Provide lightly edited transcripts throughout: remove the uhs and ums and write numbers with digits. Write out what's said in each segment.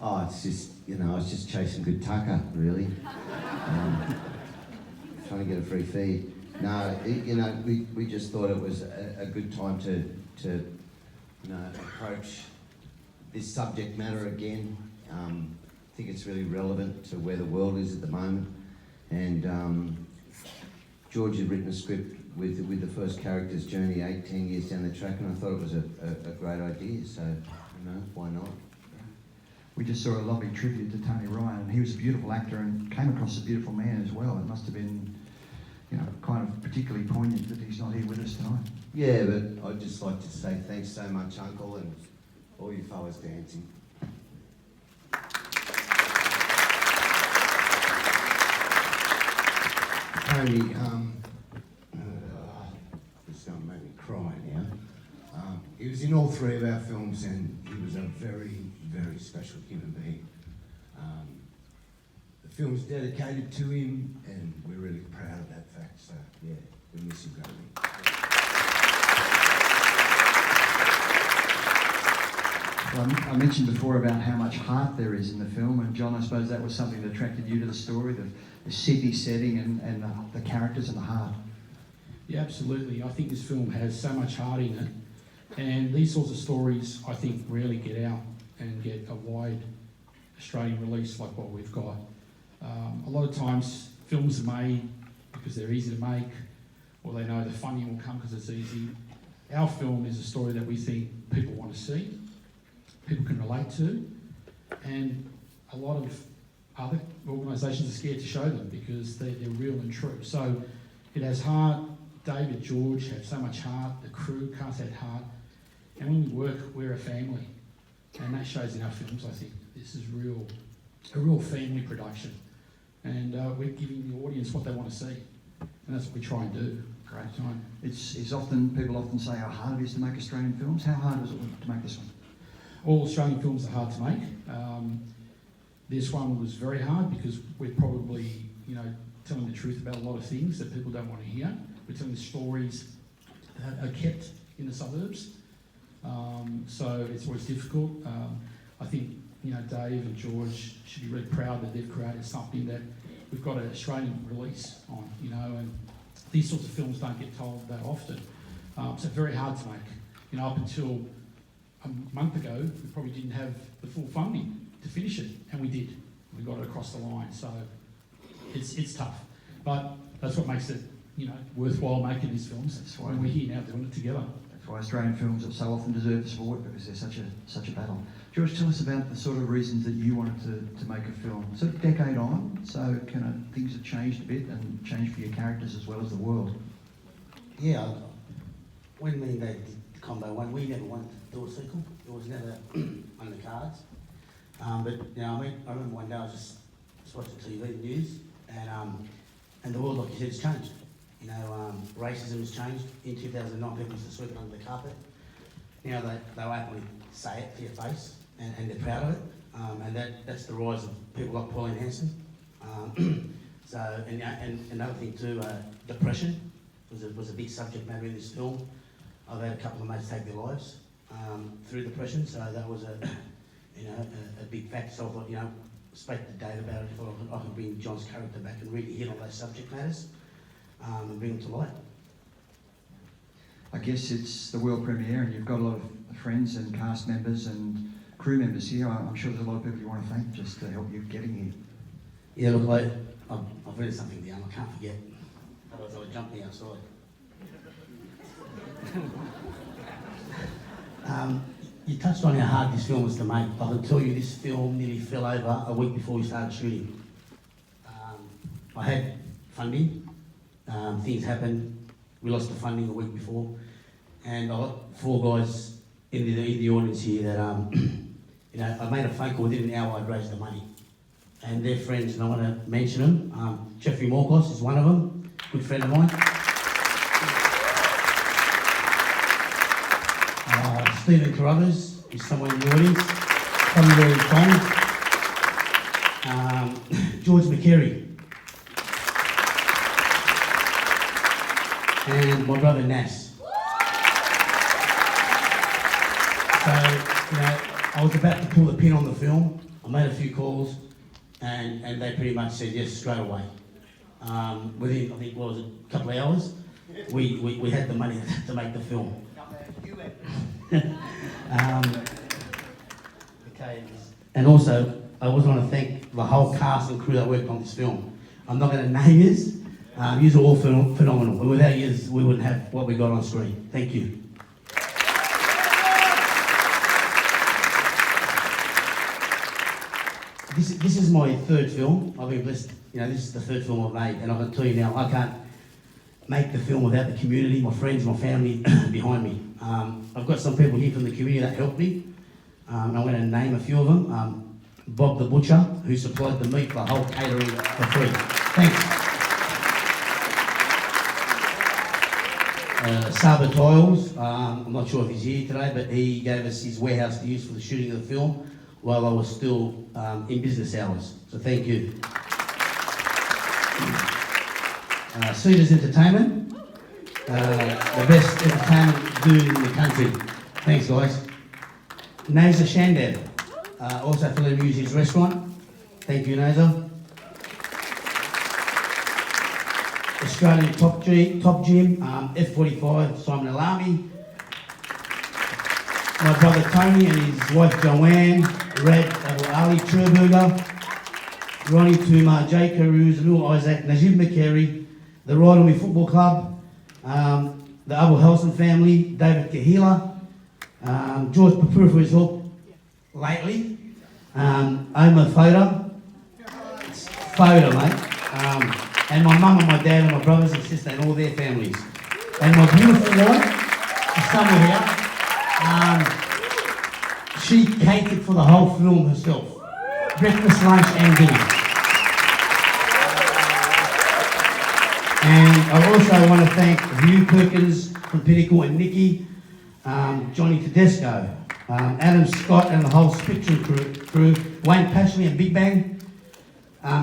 Oh, it's just, I was just chasing good tucker, really. Trying to get a free feed. No, we just thought it was a good time to approach this subject matter again. I think it's really relevant to where the world is at the moment. And George had written a script with the first character's journey 10 years down the track, and I thought it was a great idea, so, why not? We just saw a lovely tribute to Tony Ryan, and he was a beautiful actor and came across as a beautiful man as well. It must have been, kind of particularly poignant that he's not here with us tonight. Yeah, but I'd just like to say thanks so much, Uncle, and all you fellas dancing. Tony, it's going to make me cry now. He was in all three of our films, and he was a very, very special human being. The film's dedicated to him, and we're really proud of that fact, so yeah, we miss him greatly. Well, I mentioned before about how much heart there is in the film, and John, I suppose that was something that attracted you to the story, the Sydney setting and the characters and the heart. Yeah, absolutely. I think this film has so much heart in it, and these sorts of stories, I think, rarely get out and get a wide Australian release like what we've got. A lot of times, films are made because they're easy to make, or they know the funding will come because it's easy. Our film is a story that we think people want to see, people can relate to, and a lot of other organisations are scared to show them because they're real and true. So it has heart. David, George have so much heart. The crew, cast had heart. And when we work, we're a family. And that shows in our films, I think. This is a real family production. And we're giving the audience what they want to see. And that's what we try and do. Great time. People often say how hard it is to make Australian films. How hard was it to make this one? All Australian films are hard to make. This one was very hard because we're probably, telling the truth about a lot of things that people don't want to hear. We're telling stories that are kept in the suburbs. So it's always difficult. I think, Dave and George should be really proud that they've created something that we've got an Australian release on, and these sorts of films don't get told that often. So very hard to make. Up until a month ago, we probably didn't have the full funding to finish it, and we did. We got it across the line, so it's tough. But that's what makes it, worthwhile making these films. That's why we're here now doing it together. That's why Australian films are so often deserve the support, because they're such a battle. George, tell us about the sort of reasons that you wanted to make a film. Sort of decade on, so things have changed a bit and changed for your characters as well as the world. Yeah, when me and Dave did the combo one, we never wanted to do a sequel. It was never on the cards. But I remember one day I was just watching TV news, and the world, like you said, has changed. Racism has changed. In 2009, people used to sweep it under the carpet. Now they openly say it to your face, and they're proud of it. And that's the rise of people like Pauline Hanson. So, and another thing too, depression was a big subject matter in this film. I've had a couple of mates take their lives through depression, so that was a big factor. So I thought, spoke to Dave about it. I could bring John's character back and really hit on those subject matters and bring them to light. I guess it's the world premiere, and you've got a lot of friends and cast members and crew members here. I'm sure there's a lot of people you want to thank just to help you getting here. Yeah, look, I've written something down. I can't forget. Otherwise, I would jump me outside. You touched on how hard this film was to make. I can tell you this film nearly fell over a week before we started shooting. I had funding. Things happened. We lost the funding a week before. And I got 4 guys in the audience here that, I made a phone call within an hour. I'd raised the money. And they're friends, and I want to mention them. Jeffrey Morcos is one of them, good friend of mine. Stephen Carruthers is someone in the audience, probably very fond. George McCary. And my brother Nas. So, I was about to pull the pin on the film. I made a few calls, and they pretty much said yes straight away. Within, I think, what was it, a couple of hours, we had the money to make the film. Okay, and also, I also want to thank the whole cast and crew that worked on this film. I'm not going to name yous. Yous are all phenomenal. And without yous, we wouldn't have what we got on screen. Thank you. This is my third film. I've been blessed. You know, this is the third film I've made, and I can tell you now, I can't make the film without the community, my friends, my family behind me. I've got some people here from the community that helped me. I'm going to name a few of them. Bob the Butcher, who supplied the meat for the whole catering for free. Thanks. Saba Tiles, I'm not sure if he's here today, but he gave us his warehouse to use for the shooting of the film while I was still in business hours. So thank you. Hoyts Entertainment, the best entertainment dude in the country. Thanks, guys. Naza Shandab, also for the Music's Restaurant. Thank you, Naza. Australian Top Gym, F45, Simon Alami. My brother Tony and his wife Joanne, Red Ali Turburger, Ronnie Tuma, Jay Carews, Lil Isaac, Najib McCary, the Right On Me Football Club, the Abu Helson family, David Kahila, George Basha for his help lately, Omar Foda, mate, and my mum and my dad and my brothers and sister and all their families. And my beautiful wife, she's somewhere here, she catered for the whole film herself. Breakfast, lunch and dinner. And I also want to thank Hugh Perkins from Pinnacle and Nikki, Johnny Tedesco, Adam Scott and the whole Spectrum crew, Wayne Pashley and Big Bang,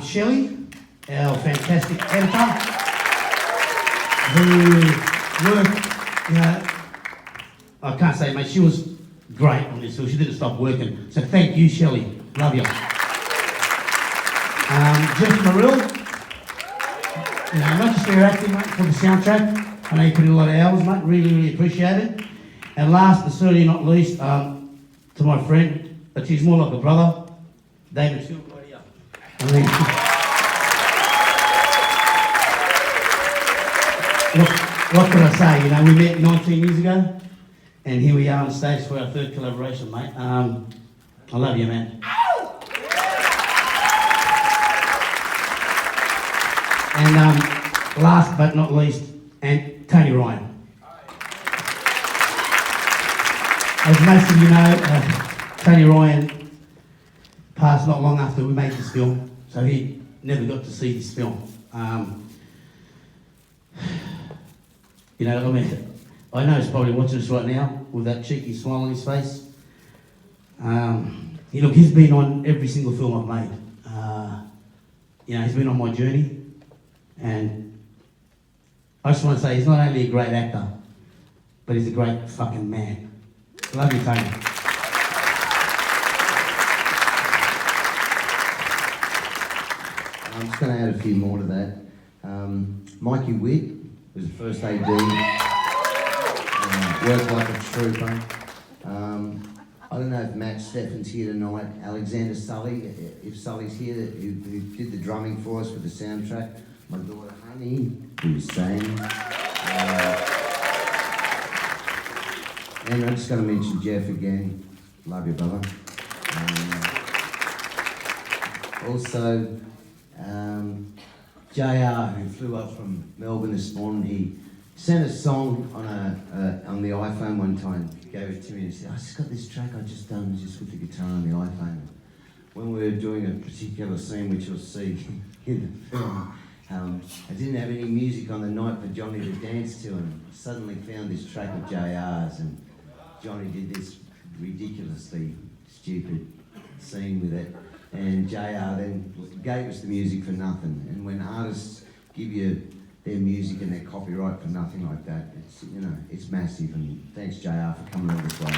Shelley, our fantastic editor, who worked, you know, I can't say, mate, she was great on this film. She didn't stop working. So thank you, Shelley. Love you. Jeff Morrill, you know, not just for your acting, mate, for the soundtrack. I know you put in a lot of hours, mate. Really, really appreciate it. And last but certainly not least, to my friend, but she's more like a brother, David Stewart. What can I say? You know, we met 19 years ago, and here we are on stage for our third collaboration, mate. I love you, man. And last but not least, and Tony Ryan. As most of you know, Tony Ryan passed not long after we made this film, so he never got to see this film. You know, I mean, I know he's probably watching us right now with that cheeky smile on his face. Look, he's been on every single film I've made. You know, he's been on my journey, and I just want to say he's not only a great actor, but he's a great fucking man. Love you, Tony. I'm just going to add a few more to that. Mikey Witt was the first AD, worked like a trooper. I don't know if Matt Steffen's here tonight, Alexander Sully, if Sully's here, who did the drumming for us with the soundtrack. My daughter Honey, who sang. And I'm just going to mention Jeff again. Love you, brother. Also, JR, who flew up from Melbourne this morning, he sent a song on the iPhone one time. He gave it to me and he said, I just got this track I just done just with the guitar on the iPhone. When we were doing a particular scene, which you'll see in the film, I didn't have any music on the night for Johnny to dance to, and suddenly found this track of JR's, and Johnny did this ridiculously stupid scene with it. And JR then gave us the music for nothing. And when artists give you their music and their copyright for nothing like that, it's, you know, it's massive. And thanks, JR, for coming all this way.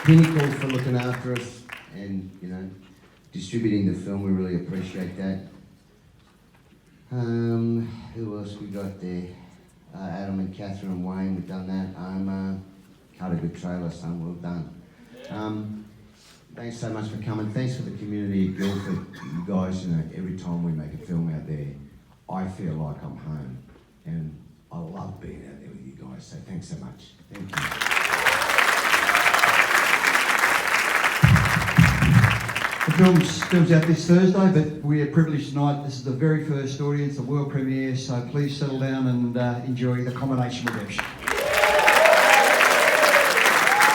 Pinnacle for looking after us and, you know, distributing the film. We really appreciate that. Who else we got there? Adam and Catherine and Wayne, we've done that. Cut a good trailer, son, well done. Thanks so much for coming. Thanks for the community of Guildford. You guys, you know, every time we make a film out there, I feel like I'm home. And I love being out there with you guys, so thanks so much. Thank you. The film's out this Thursday, but we are privileged tonight. This is the very first audience, the world premiere, so please settle down and enjoy The Combination Redemption.